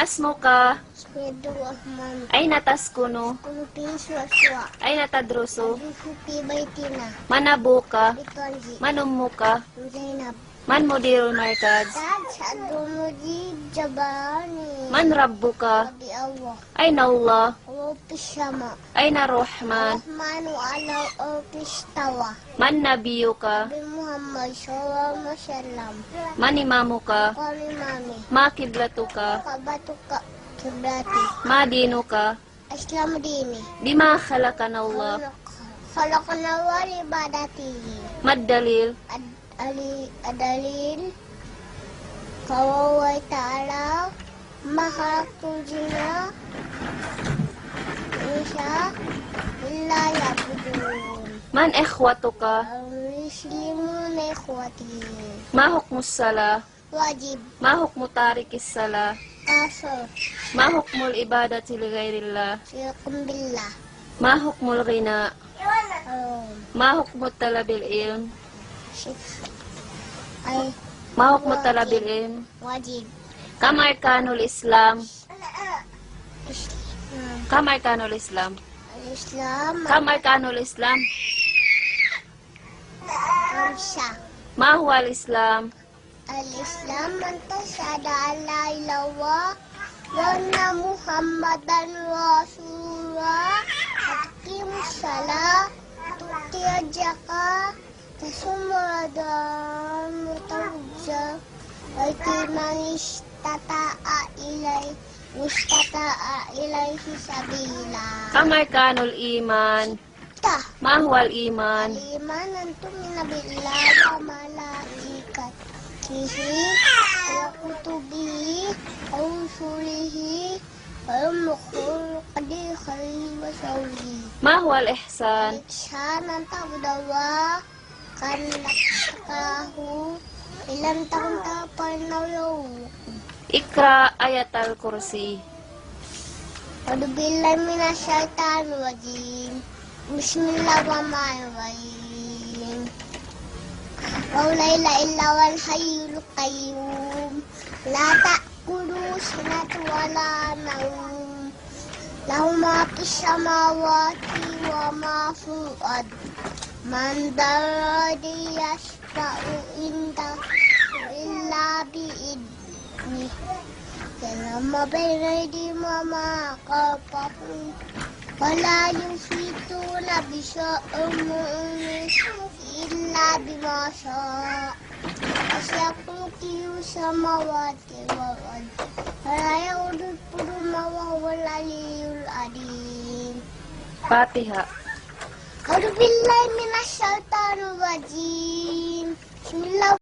Masmuka. Bismillahirrahmanirrahim. Aina taskunu. Kunu fi suwa. Aina tadrusu. Adusu fi baitina. Man abuka. Bitanji. Man ummuka. Zainab. Man mudirul markaz. Sadu mujib jabani. Man rabbuka. Rabbi Allah. Aina Allah. Allah pisama. Aina Rahman. Rahmanu ala pistawa. Man nabiyuka. Nabi Muhammad sallallahu alaihi wasallam. Man imamuka. Kami mami. Ma kiblatuka. Kabatuka kiblati. Ma dinuka. Islam dini. Bima khalaqana Allah. Khalaqna wa ibadati. Mad dalil. Adalil Kawawai ta'ala Mahalaktul jina Isya Illa ya'budun Man ikhwatuka. Al-Muslimun ikhwati Ma hukmus sala. Wajib Ma hukmu tarikis sala. Kafir Ma hukmul ibadati li ghairillah. Syirkum billah Ma hukmul ghina. Ma hukmu talabil ilm. Ay Ma hukmu talabil ilm. Wajib Kam arkanul Islam. Islam Kam arkanul Islam. Al-Islam Kam arkanul Islam. Kamsa Ma huwa al-Islam. Al-Islam man tashhada an la ilaha wa anna Muhammadan Rasulullah tuqimus shalah tu'ti zakah tasum ramadan mutawajjah wa man istata'a ilaihi sabila Kam arkanul iman. Tah Ma huwa al-iman. Al-iman an tumina billahi wa malaikatihi wa kutubihi wa rusulihi wal qadari wa sawli. Ma huwa al-ihsan. Ihsan an ta'budallaha ka'annaka ilam takun ta'lamu. Ikra ayat al-kursi. A'udzu billahi minasyaitonir rajim. Bismillahirrahmanirrahim. La ilaha illa huwal hayyul qayyum. La ta'khudhuhu sinatun wa la nawm. Lahu ma fis samawati wa ma fil ard. Man daradi yashfa'u indahu illa bi'idnih. Ya'lamu bayna aydihim wa ma khalfahum. Wala yufituna bisya'in illa bima syaa. Wasi'a kursiyuhu samawati wal ard. Wala ya'uduhu hifdhuhuma wa huwal 'aliyyul 'azim. Fatiha. A'udzu billahi minasyaitonir rajim. Bismillah.